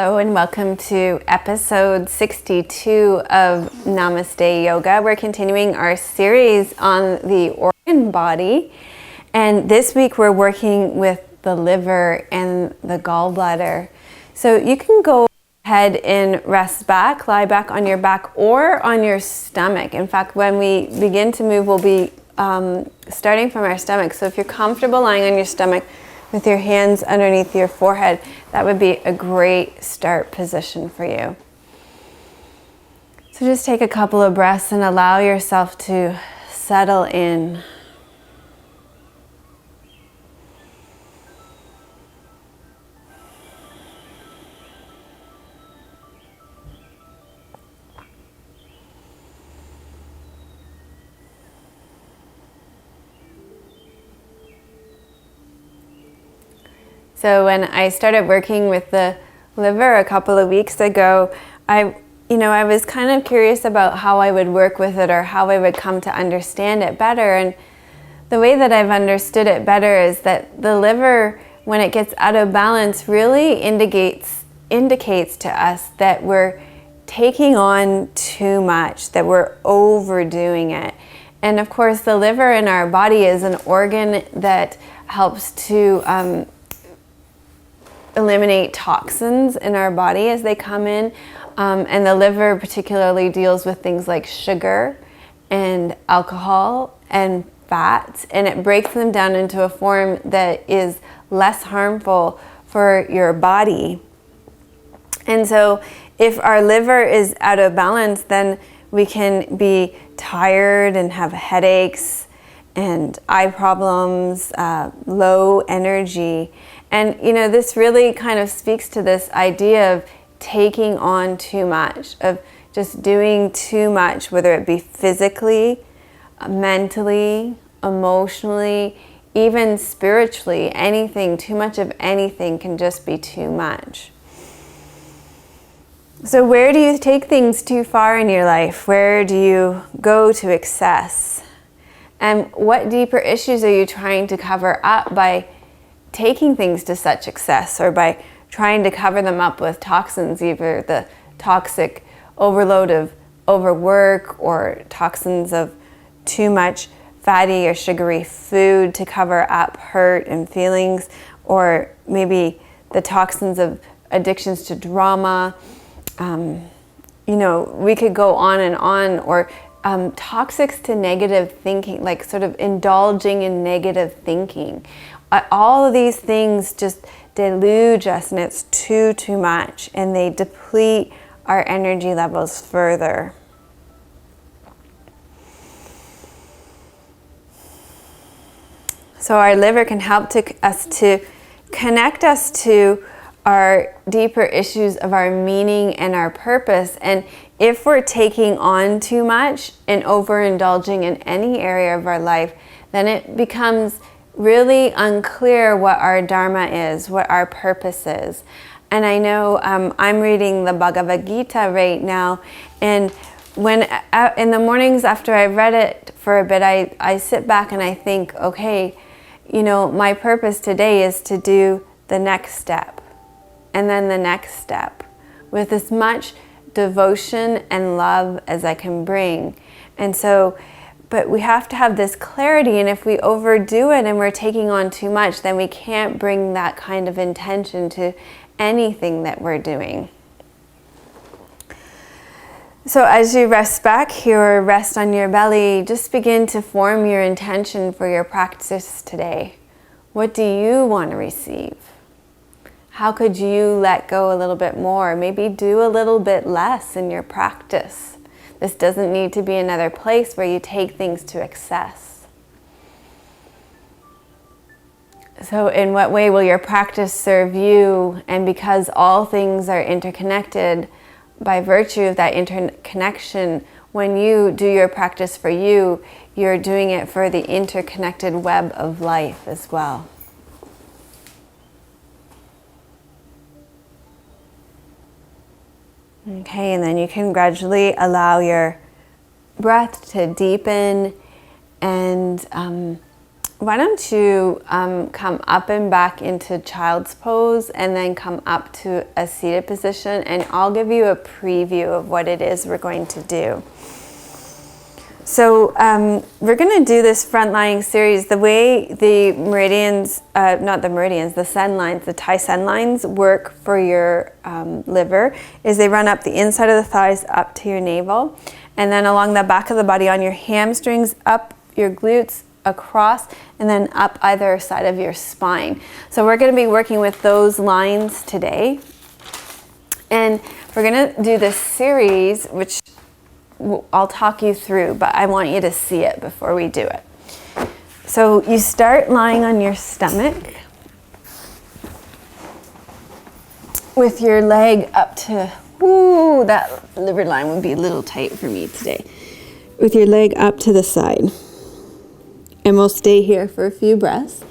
Hello and welcome to episode 62 of Namaste Yoga. We're continuing our series on the organ body, and this week we're working with the liver and the gallbladder. So you can go ahead and rest back, lie back on your back or on your stomach. In fact, when we begin to move, we'll be starting from our stomach. So if you're comfortable lying on your stomach with your hands underneath your forehead, that would be a great start position for you. So just take a couple of breaths and allow yourself to settle in. So when I started working with the liver a couple of weeks ago, I was kind of curious about how I would work with it or how I would come to understand it better. And the way that I've understood it better is that the liver, when it gets out of balance, really indicates to us that we're taking on too much, that we're overdoing it. And of course, the liver in our body is an organ that helps to eliminate toxins in our body as they come in, and the liver particularly deals with things like sugar and alcohol and fats, and it breaks them down into a form that is less harmful for your body. And so if our liver is out of balance, then we can be tired and have headaches and eye problems, low energy. And this really kind of speaks to this idea of taking on too much, of just doing too much, whether it be physically, mentally, emotionally, even spiritually. Anything, too much of anything can just be too much. So where do you take things too far in your life? Where do you go to excess? And what deeper issues are you trying to cover up by taking things to such excess, or by trying to cover them up with toxins, either the toxic overload of overwork or toxins of too much fatty or sugary food to cover up hurt and feelings, or maybe the toxins of addictions to drama. We could go on, or toxics to negative thinking, like sort of indulging in negative thinking. All of these things just deluge us, and it's too much, and they deplete our energy levels further. So our liver can help us to connect us to our deeper issues of our meaning and our purpose. And if we're taking on too much and overindulging in any area of our life, then it becomes really unclear what our dharma is, what our purpose is. And I know I'm reading the Bhagavad Gita right now, and when in the mornings after I've read it for a bit, I sit back and I think, okay, my purpose today is to do the next step, and then the next step, with as much devotion and love as I can bring. And so, but we have to have this clarity, and if we overdo it and we're taking on too much, then we can't bring that kind of intention to anything that we're doing. So as you rest back here, or rest on your belly, just begin to form your intention for your practice today. What do you want to receive? How could you let go a little bit more? Maybe do a little bit less in your practice. This doesn't need to be another place where you take things to excess. So in what way will your practice serve you? And because all things are interconnected, by virtue of that interconnection, when you do your practice for you, you're doing it for the interconnected web of life as well. Okay, and then you can gradually allow your breath to deepen and why don't you come up and back into child's pose and then come up to a seated position, and I'll give you a preview of what it is we're going to do. So we're going to do this front lying series. The way the meridians, the sun lines, the Thai sun lines work for your liver is they run up the inside of the thighs up to your navel, and then along the back of the body on your hamstrings, up your glutes, across, and then up either side of your spine. So we're going to be working with those lines today. And we're going to do this series, which I'll talk you through, but I want you to see it before we do it. So you start lying on your stomach with your leg up to, that liver line would be a little tight for me today. With your leg up to the side. And we'll stay here for a few breaths.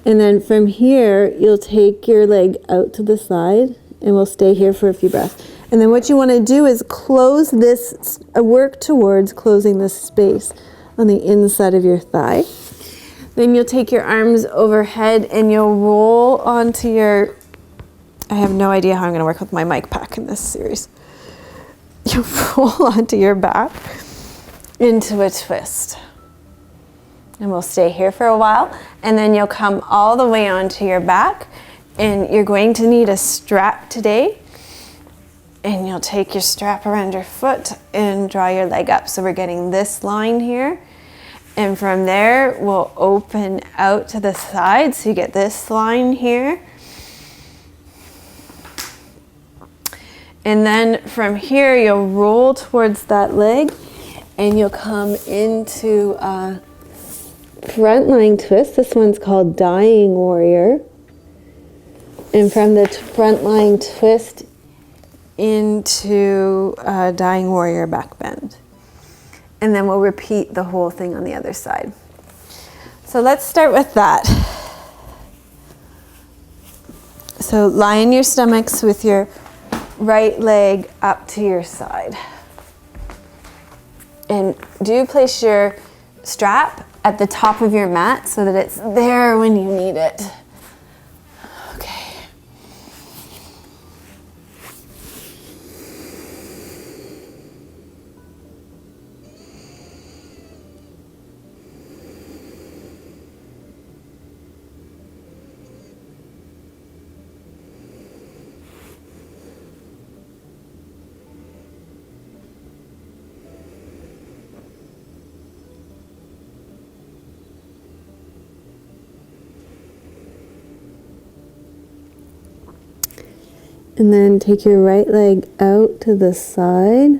And then from here, you'll take your leg out to the side, and we'll stay here for a few breaths. And then what you want to do is close this, work towards closing this space on the inside of your thigh. Then you'll take your arms overhead and you'll roll onto your, I have no idea how I'm going to work with my mic pack in this series. You'll roll onto your back into a twist. And we'll stay here for a while, and then you'll come all the way onto your back, and you're going to need a strap today, and you'll take your strap around your foot and draw your leg up. So we're getting this line here, and from there we'll open out to the side, so you get this line here. And then from here you'll roll towards that leg, and you'll come into front lying twist. This one's called Dying Warrior. And from the front lying twist into Dying Warrior back bend. And then we'll repeat the whole thing on the other side. So let's start with that. So lie in your stomachs with your right leg up to your side. And do place your strap at the top of your mat so that it's there when you need it. Okay. And then take your right leg out to the side.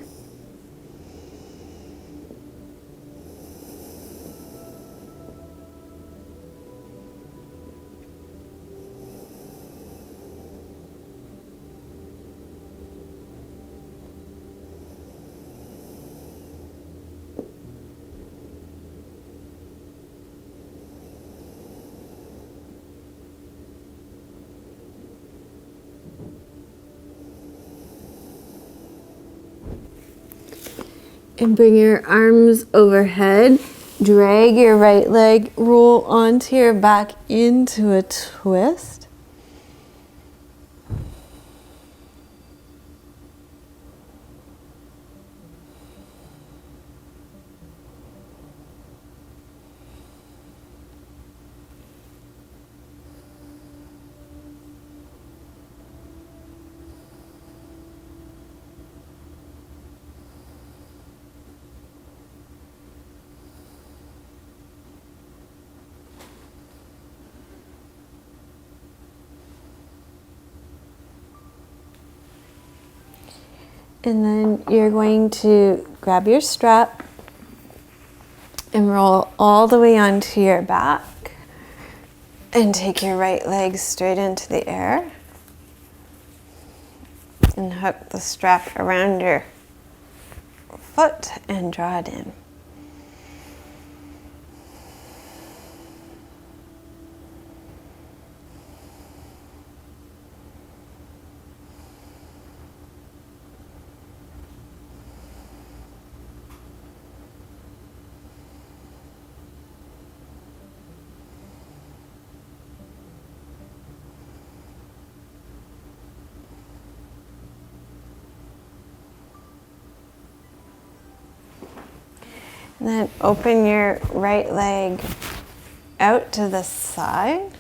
And bring your arms overhead. Drag your right leg, roll onto your back into a twist. And then you're going to grab your strap and roll all the way onto your back and take your right leg straight into the air and hook the strap around your foot and draw it in. And then open your right leg out to the side.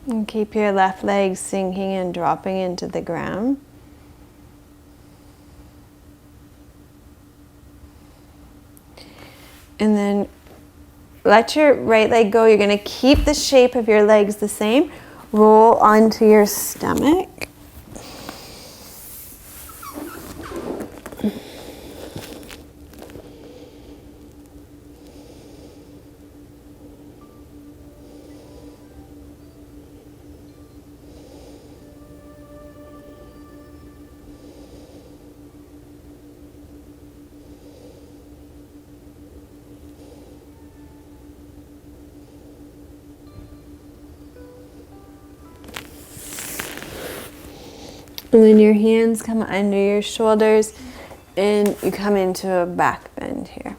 And keep your left leg sinking and dropping into the ground. And then let your right leg go. You're going to keep the shape of your legs the same. Roll onto your stomach. And then your hands come under your shoulders and you come into a back bend here.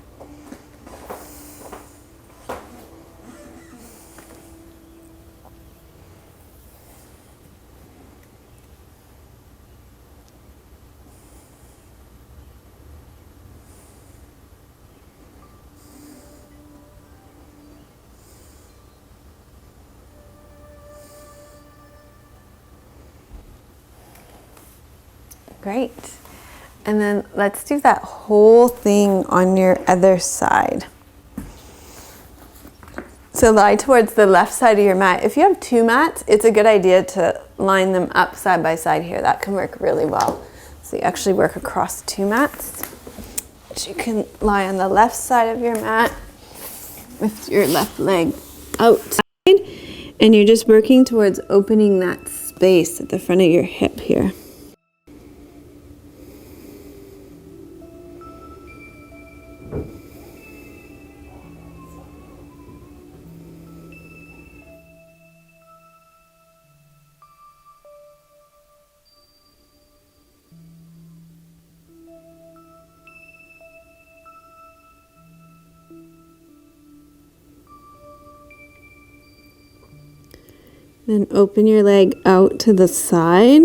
Great. And then let's do that whole thing on your other side. So lie towards the left side of your mat. If you have two mats, it's a good idea to line them up side by side here. That can work really well. So you actually work across two mats. So you can lie on the left side of your mat with your left leg outside. And you're just working towards opening that space at the front of your hip here. Then open your leg out to the side.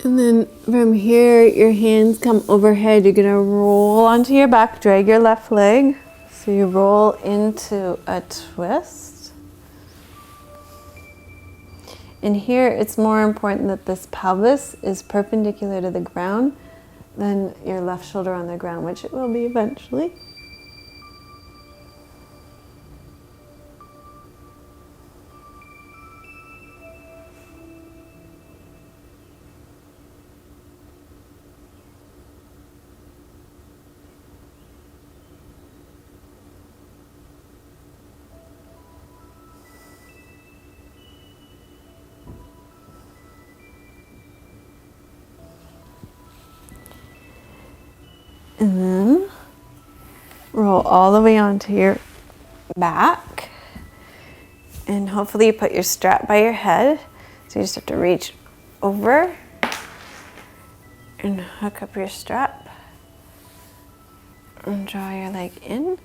And then from here, your hands come overhead. You're going to roll onto your back, drag your left leg. So you roll into a twist. And here, it's more important that this pelvis is perpendicular to the ground than your left shoulder on the ground, which it will be eventually. And then roll all the way onto your back. And hopefully you put your strap by your head. So you just have to reach over and hook up your strap and draw your leg in.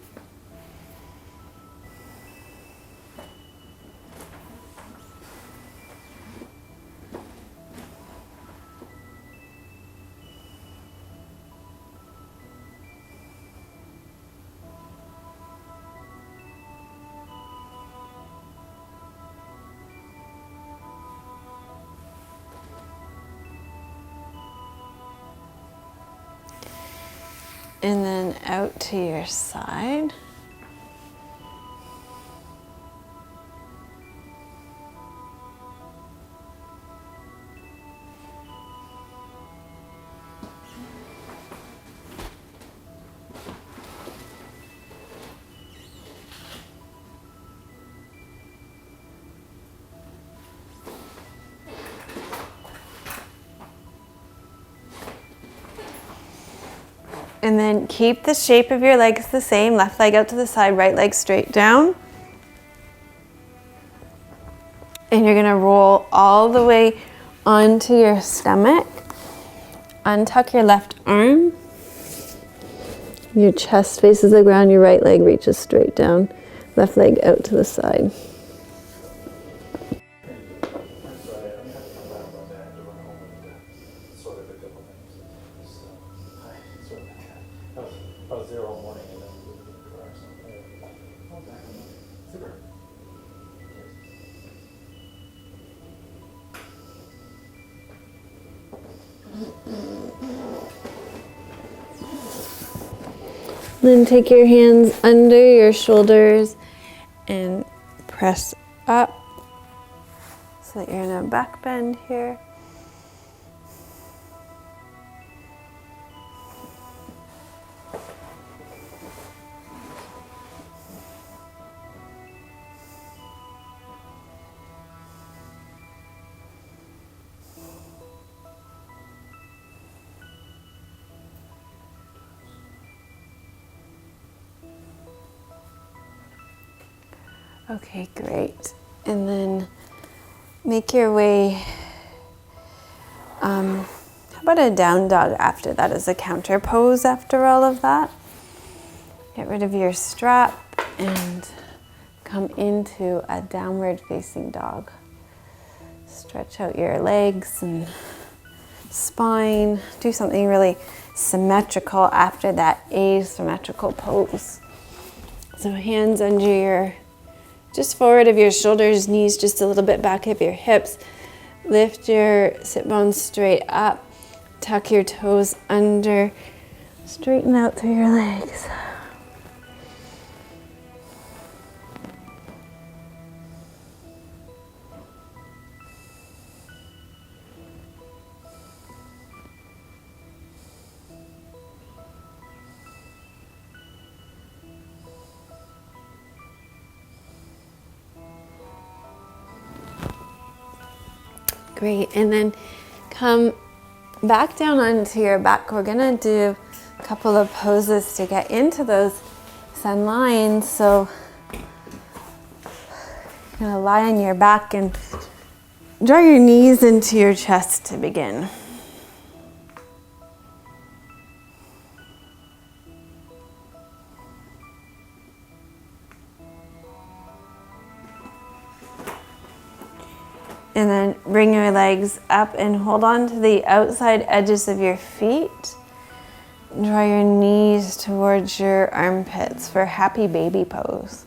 And then out to your side. And then keep the shape of your legs the same. Left leg out to the side, right leg straight down. And you're gonna roll all the way onto your stomach. Untuck your left arm. Your chest faces the ground, your right leg reaches straight down. Left leg out to the side. Then take your hands under your shoulders and press up so that you're in a back bend here. Okay, great. And then make your way, how about a down dog after that as a counter pose after all of that? Get rid of your strap and come into a downward facing dog. Stretch out your legs and spine. Do something really symmetrical after that asymmetrical pose. So hands under your, just forward of your shoulders, knees just a little bit back of your hips. Lift your sit bones straight up. Tuck your toes under. Straighten out through your legs. Great, and then come back down onto your back. We're gonna do a couple of poses to get into those sun lines. So you're gonna lie on your back and draw your knees into your chest to begin. And then bring your legs up and hold on to the outside edges of your feet. Draw your knees towards your armpits for happy baby pose.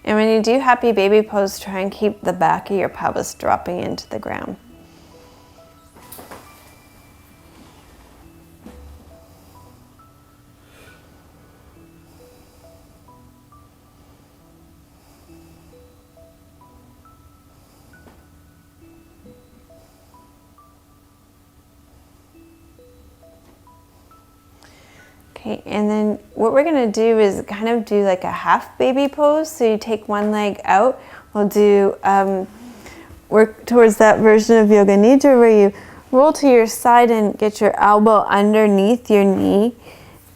And when you do happy baby pose, try and keep the back of your pelvis dropping into the ground. Okay, and then what we're gonna do is kind of do like a half baby pose. So you take one leg out. We'll do, work towards that version of Yoga Nidra where you roll to your side and get your elbow underneath your knee.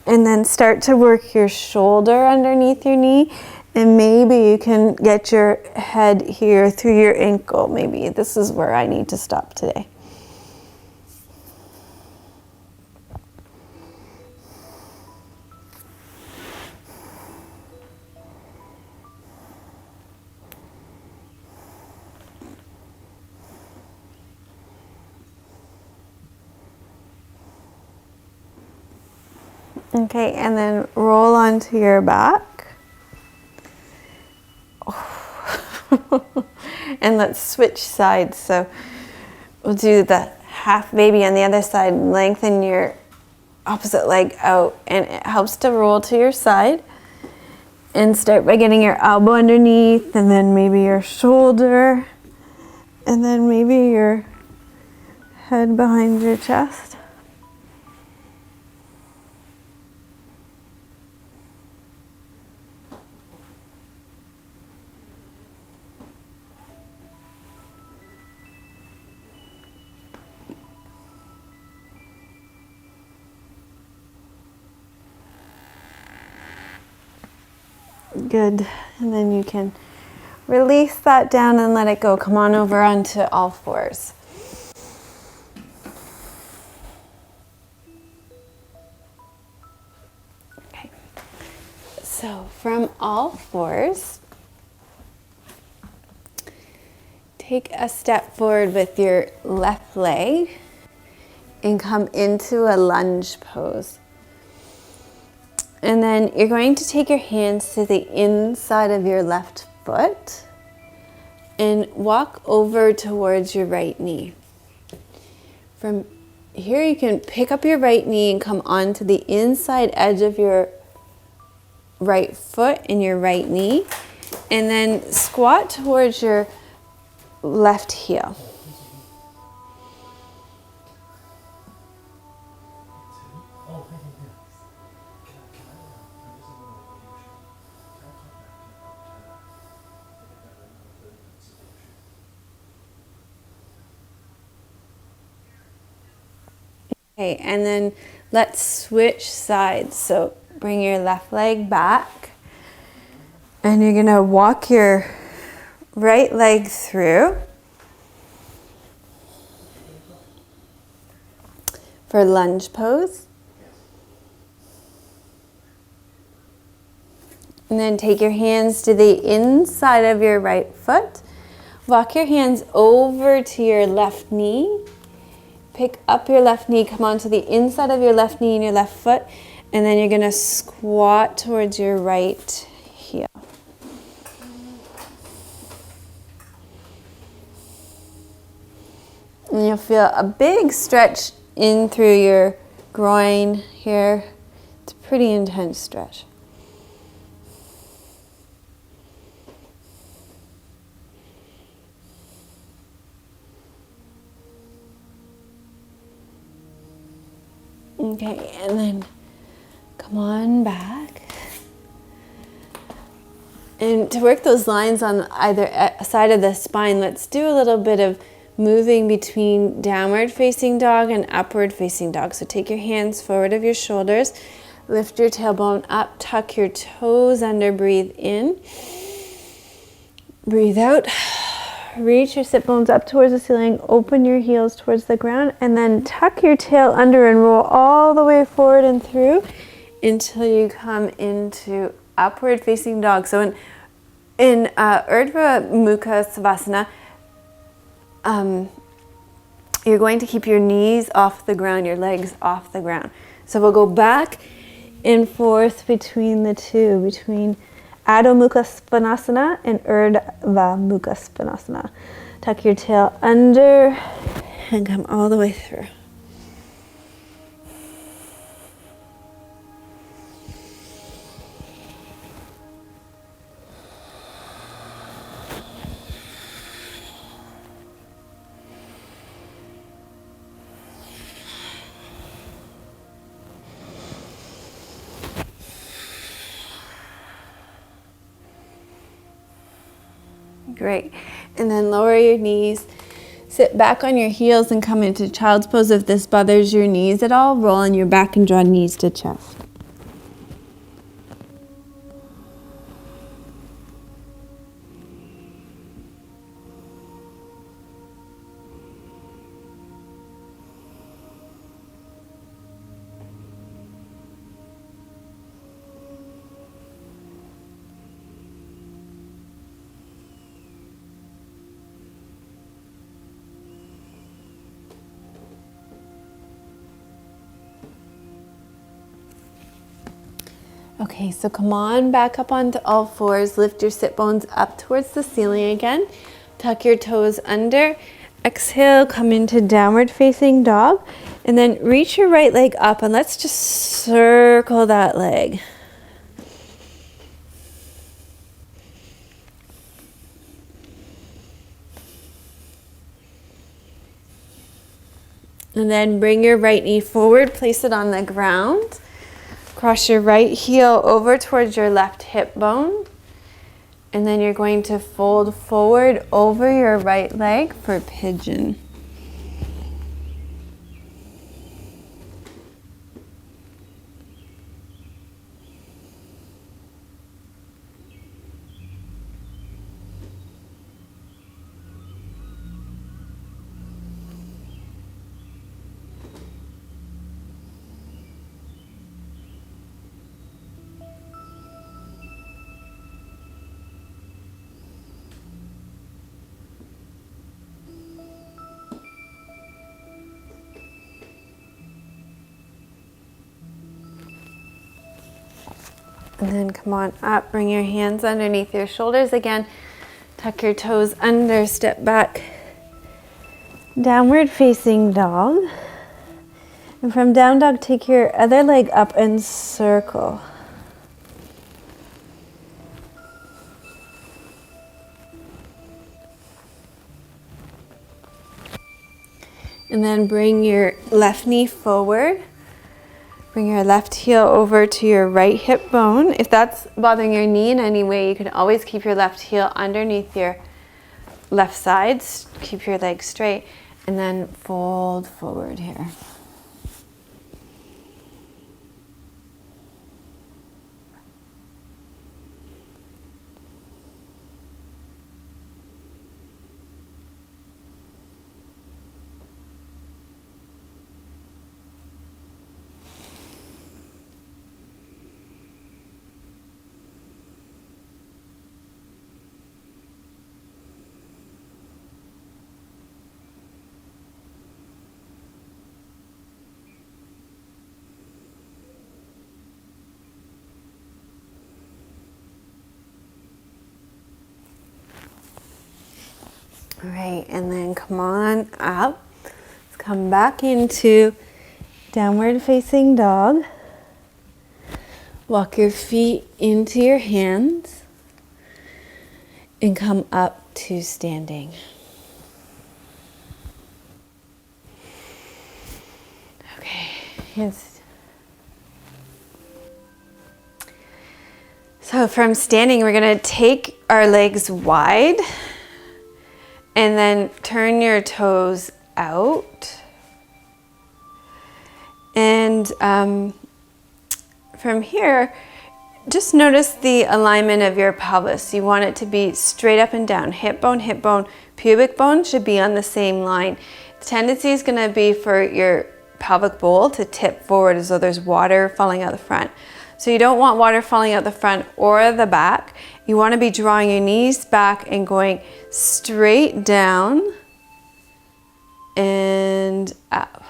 And then start to work your shoulder underneath your knee. And maybe you can get your head here through your ankle. Maybe this is where I need to stop today. Okay, and then roll onto your back. Oh. And let's switch sides. So we'll do the half baby on the other side. Lengthen your opposite leg out, and it helps to roll to your side. And start by getting your elbow underneath, and then maybe your shoulder, and then maybe your head behind your chest. Good. And then you can release that down and let it go. Come on over onto all fours. Okay. So from all fours, take a step forward with your left leg and come into a lunge pose. And then you're going to take your hands to the inside of your left foot and walk over towards your right knee. From here you can pick up your right knee and come onto the inside edge of your right foot and your right knee, and then squat towards your left heel. Okay, and then let's switch sides. So bring your left leg back, and you're gonna walk your right leg through for lunge pose. And then take your hands to the inside of your right foot. Walk your hands over to your left knee. Pick up your left knee, come onto the inside of your left knee and your left foot, and then you're gonna squat towards your right heel. And you'll feel a big stretch in through your groin here. It's a pretty intense stretch. Okay, and then come on back. And to work those lines on either side of the spine, let's do a little bit of moving between downward facing dog and upward facing dog. So take your hands forward of your shoulders, lift your tailbone up, tuck your toes under, breathe in, breathe out. Reach your sit bones up towards the ceiling, open your heels towards the ground, and then tuck your tail under and roll all the way forward and through until you come into upward facing dog. So in Urdhva Mukha Savasana, you're going to keep your knees off the ground, your legs off the ground. So we'll go back and forth between the two, between Adho Mukha Svanasana and Urdhva Mukha Svanasana. Tuck your tail under and come all the way through. Great. And then lower your knees, sit back on your heels and come into child's pose. If this bothers your knees at all, roll on your back and draw knees to chest. Okay, so come on back up onto all fours. Lift your sit bones up towards the ceiling again. Tuck your toes under. Exhale, come into downward facing dog. And then reach your right leg up and let's just circle that leg. And then bring your right knee forward, place it on the ground. Cross your right heel over towards your left hip bone. And then you're going to fold forward over your right leg for pigeon. And then come on up, bring your hands underneath your shoulders again. Tuck your toes under, step back. Downward facing dog. And from down dog, take your other leg up and circle. And then bring your left knee forward. Bring your left heel over to your right hip bone. If that's bothering your knee in any way, you can always keep your left heel underneath your left side. Keep your leg straight. And then fold forward here. All right, and then come on up. Let's come back into downward facing dog. Walk your feet into your hands and come up to standing. Okay, yes. So from standing, we're going to take our legs wide. And then turn your toes out. And from here, just notice the alignment of your pelvis. You want it to be straight up and down. Hip bone, pubic bone should be on the same line. The tendency is going to be for your pelvic bowl to tip forward as though there's water falling out the front. So you don't want water falling out the front or the back. You want to be drawing your knees back and going straight down and up.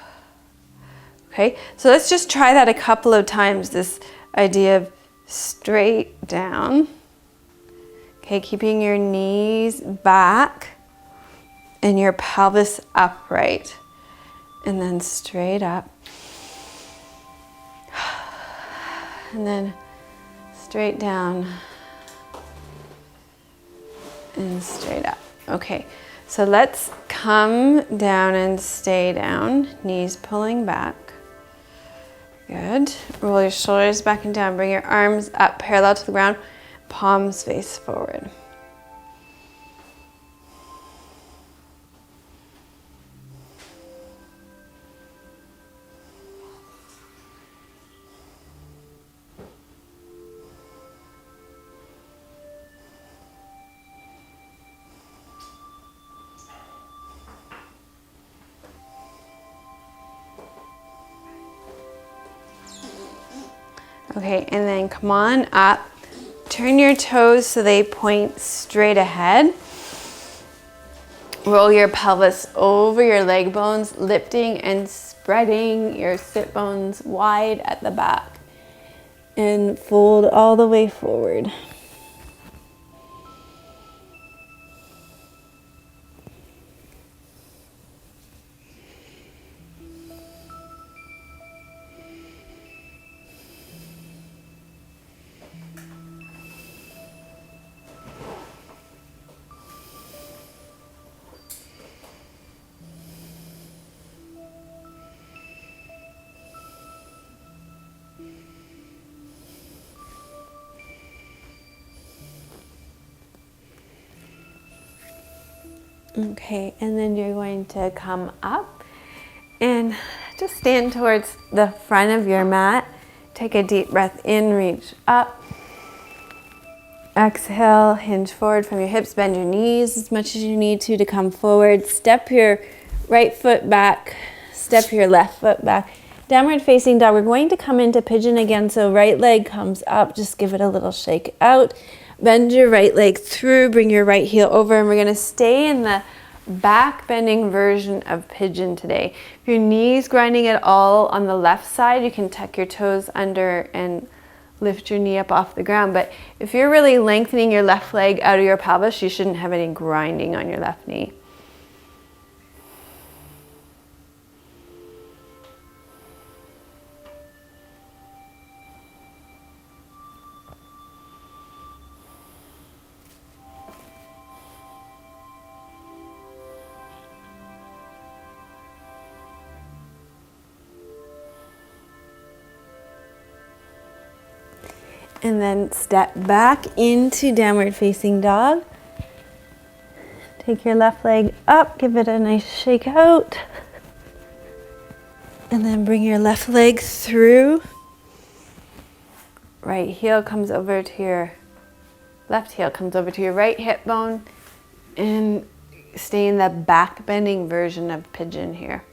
Okay, so let's just try that a couple of times, this idea of straight down. Okay, keeping your knees back and your pelvis upright. And then straight up. And then straight down and straight up. Okay, so let's come down and stay down, knees pulling back. Good. Roll your shoulders back and down. Bring your arms up parallel to the ground, palms face forward. Okay, and then come on up. Turn your toes so they point straight ahead. Roll your pelvis over your leg bones, lifting and spreading your sit bones wide at the back. And fold all the way forward. Okay, and then you're going to come up and just stand towards the front of your mat. Take a deep breath in, reach up. Exhale, hinge forward from your hips, bend your knees as much as you need to come forward. Step your right foot back, step your left foot back. Downward facing dog, we're going to come into pigeon again, so right leg comes up, just give it a little shake out. Bend your right leg through, bring your right heel over, and we're going to stay in the back bending version of pigeon today. If your knees grinding at all on the left side, you can tuck your toes under and lift your knee up off the ground. But if you're really lengthening your left leg out of your pelvis, you shouldn't have any grinding on your left knee. And then step back into downward facing dog. Take your left leg up, give it a nice shake out. And then bring your left leg through. Right heel comes over to your, left heel comes over to your right hip bone. And stay in the back bending version of pigeon here.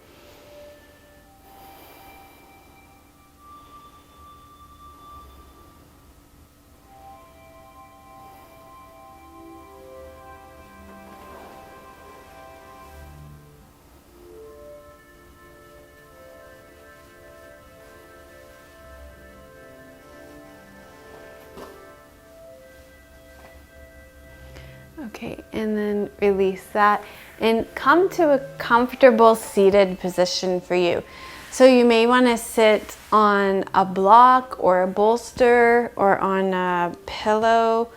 Okay, and then release that and come to a comfortable seated position for you. So you may want to sit on a block or a bolster or on a pillow.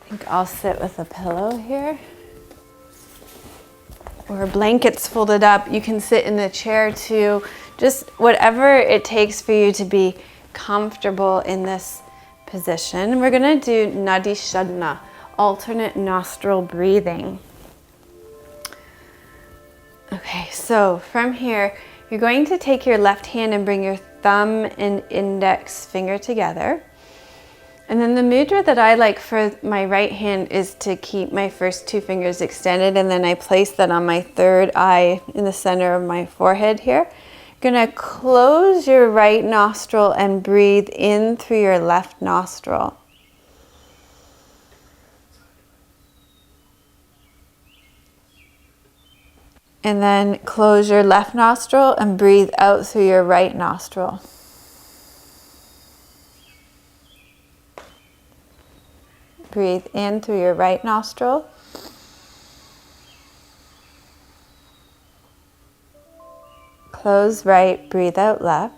I think I'll sit with a pillow here. Or blankets folded up. You can sit in the chair too. Just whatever it takes for you to be comfortable in this position. We're going to do nadi shodhana, alternate nostril breathing. Okay, so from here, you're going to take your left hand and bring your thumb and index finger together. And then the mudra that I like for my right hand is to keep my first two fingers extended, and then I place that on my third eye in the center of my forehead here. You're gonna close your right nostril and breathe in through your left nostril. And then close your left nostril and breathe out through your right nostril. Breathe in through your right nostril. Close right, breathe out left.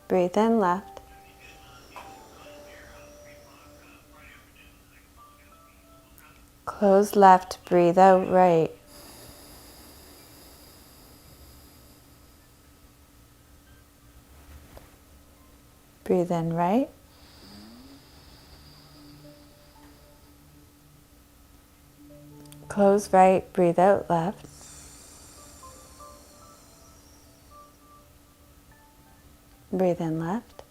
Breathe in left. Close left, breathe out right. Breathe in right. Close right, breathe out left. Breathe in left.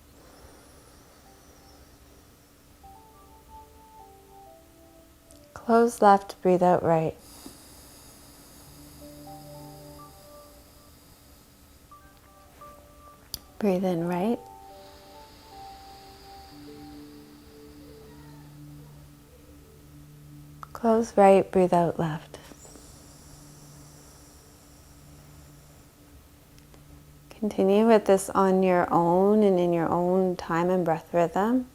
Close left, breathe out right. Breathe in right. Close right, breathe out left. Continue with this on your own and in your own time and breath rhythm.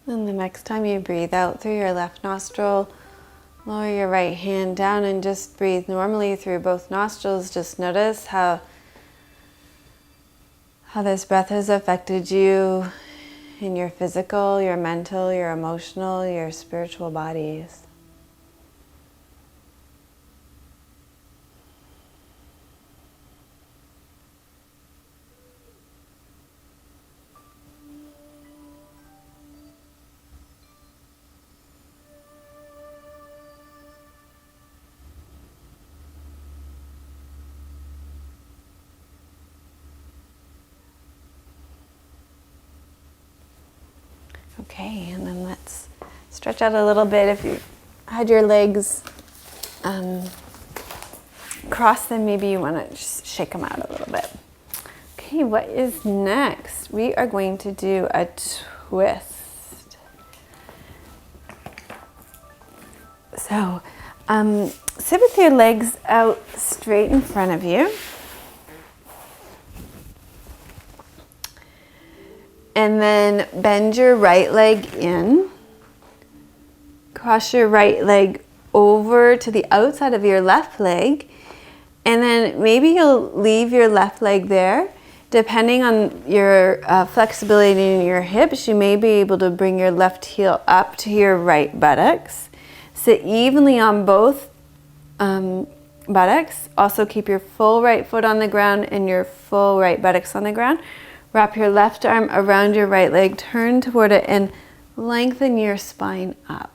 And the next time you breathe out through your left nostril, lower your right hand down and just breathe normally through both nostrils. Just notice how this breath has affected you in your physical, your mental, your emotional, your spiritual bodies. Okay, and then let's stretch out a little bit. If you had your legs crossed, then maybe you want to just shake them out a little bit. Okay, what is next? We are going to do a twist. So, sit with your legs out straight in front of you. And then bend your right leg in. Cross your right leg over to the outside of your left leg. And then maybe you'll leave your left leg there. Depending on your flexibility in your hips, you may be able to bring your left heel up to your right buttocks. Sit evenly on both buttocks. Also keep your full right foot on the ground and your full right buttocks on the ground. Wrap your left arm around your right leg, turn toward it, and lengthen your spine up.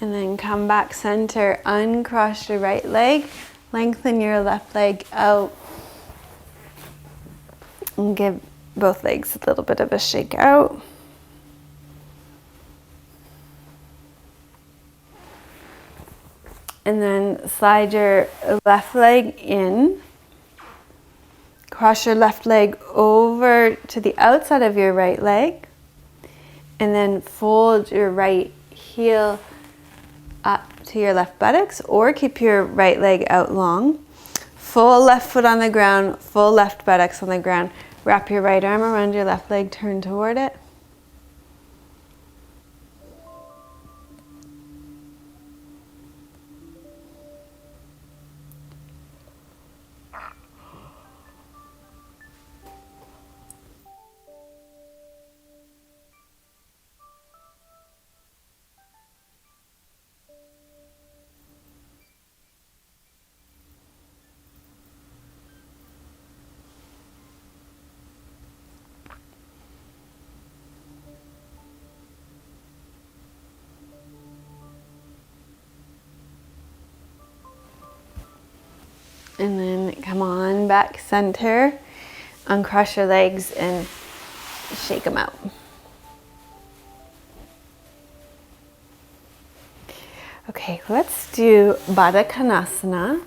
And then come back center, uncross your right leg, lengthen your left leg out, and give both legs a little bit of a shake out. And then slide your left leg in, cross your left leg over to the outside of your right leg, and then fold your right heel up to your left buttocks, or keep your right leg out long. Full left foot on the ground, full left buttocks on the ground. Wrap your right arm around your left leg, turn toward it. And then come on back center, uncross your legs and shake them out. Okay, let's do Baddha Konasana.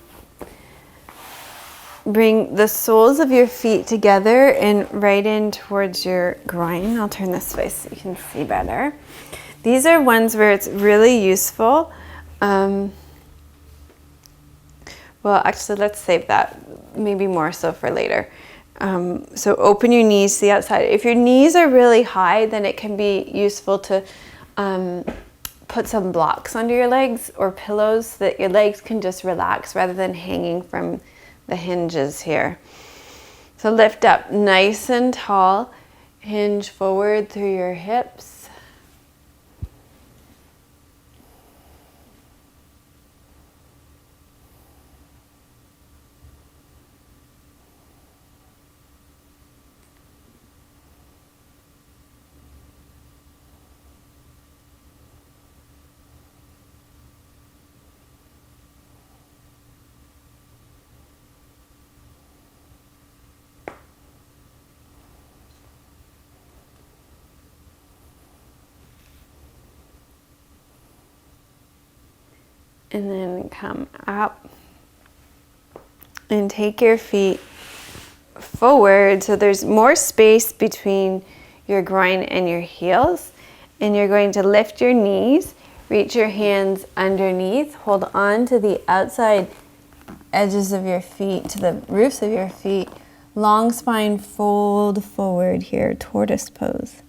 Bring the soles of your feet together and right in towards your groin. I'll turn this way so you can see better. These are ones where it's really useful. Well, actually, let's save that, maybe more so for later. So open your knees to the outside. If your knees are really high, then it can be useful to put some blocks under your legs or pillows so that your legs can just relax rather than hanging from the hinges here. So lift up nice and tall, hinge forward through your hips. And then come up and take your feet forward so there's more space between your groin and your heels. And you're going to lift your knees, reach your hands underneath, hold on to the outside edges of your feet, to the roofs of your feet. Long spine, fold forward here, tortoise pose.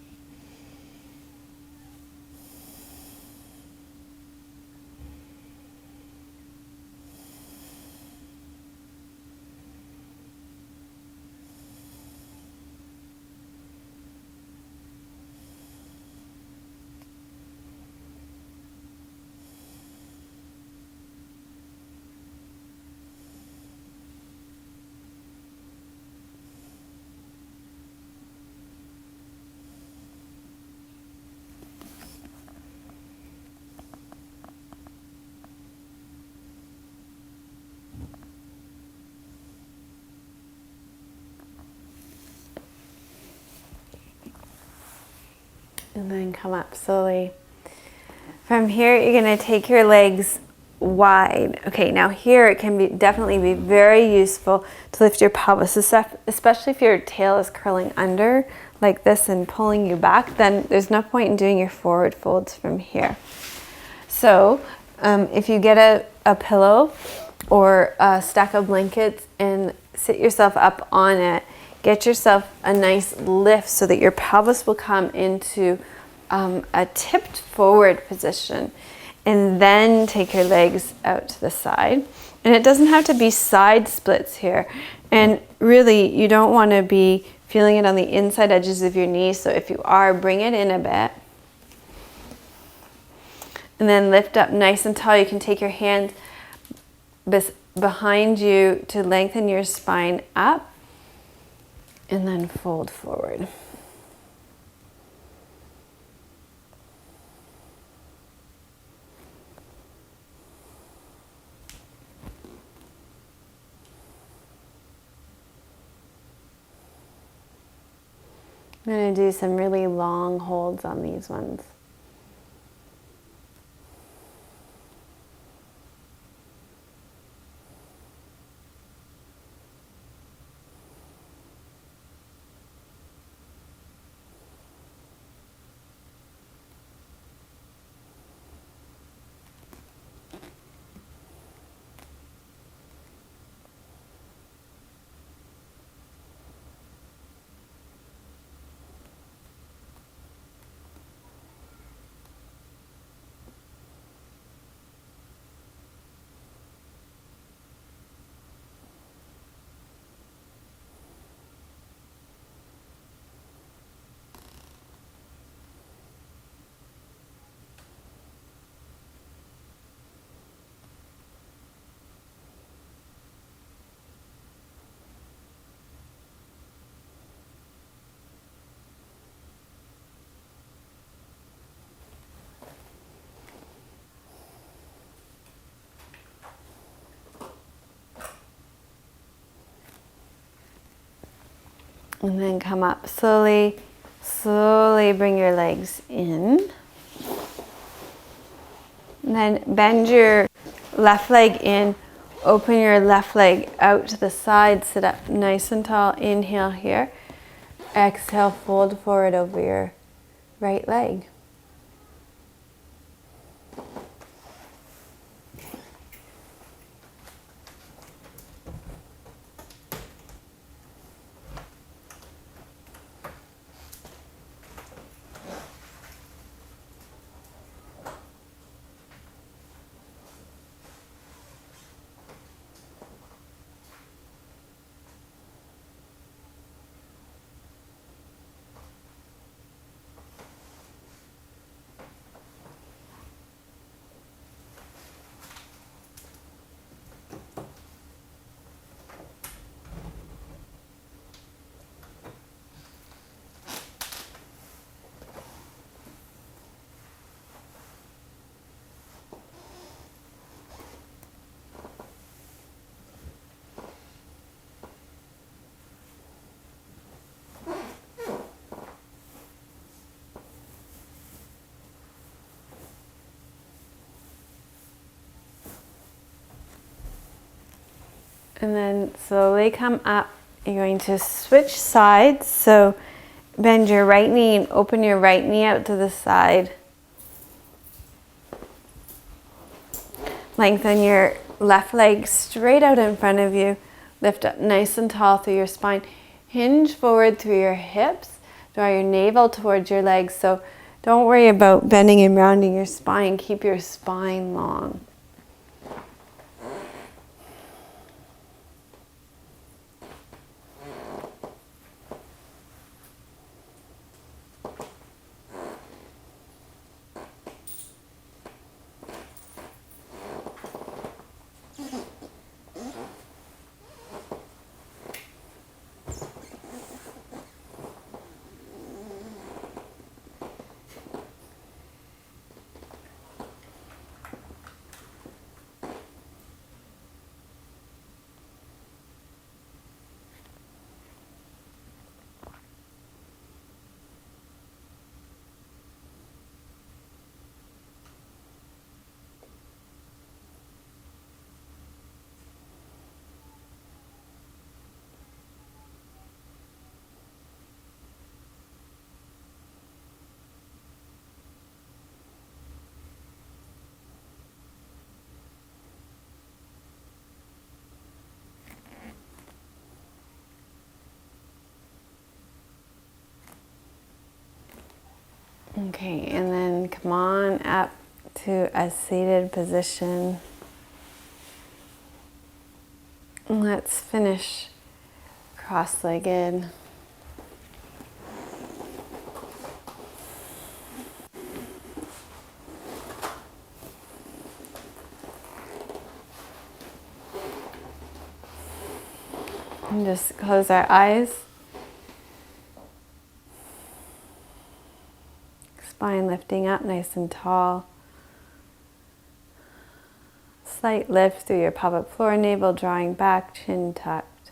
And then come up slowly. From here, you're going to take your legs wide. Okay, now here it can definitely be very useful to lift your pelvis, especially if your tail is curling under like this and pulling you back. Then there's no point in doing your forward folds from here. So if you get a pillow or a stack of blankets and sit yourself up on it, get yourself a nice lift so that your pelvis will come into a tipped forward position. And then take your legs out to the side. And it doesn't have to be side splits here. And really, you don't want to be feeling it on the inside edges of your knees. So if you are, bring it in a bit. And then lift up nice and tall. You can take your hands behind you to lengthen your spine up. And then fold forward. I'm going to do some really long holds on these ones. And then come up slowly, slowly bring your legs in. And then bend your left leg in, open your left leg out to the side, sit up nice and tall, inhale here. Exhale, fold forward over your right leg. And then slowly come up. You're going to switch sides. So bend your right knee and open your right knee out to the side. Lengthen your left leg straight out in front of you. Lift up nice and tall through your spine. Hinge forward through your hips. Draw your navel towards your legs. So don't worry about bending and rounding your spine. Keep your spine long. Okay, and then come on up to a seated position. Let's finish cross-legged. And just close our eyes. Spine lifting up nice and tall. Slight lift through your pelvic floor, navel drawing back, chin tucked.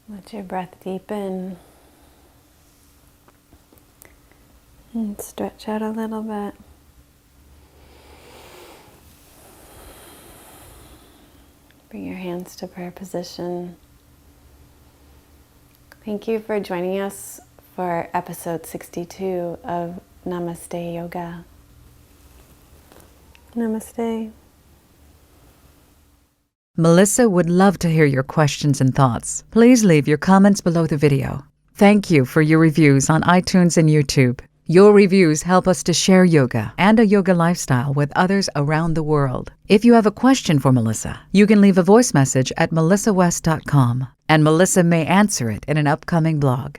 Let your breath deepen and stretch out a little bit. Bring your hands to prayer position. Thank you for joining us for episode 62 of Namaste Yoga. Namaste. Melissa would love to hear your questions and thoughts. Please leave your comments below the video. Thank you for your reviews on iTunes and YouTube. Your reviews help us to share yoga and a yoga lifestyle with others around the world. If you have a question for Melissa, you can leave a voice message at melissawest.com, and Melissa may answer it in an upcoming blog.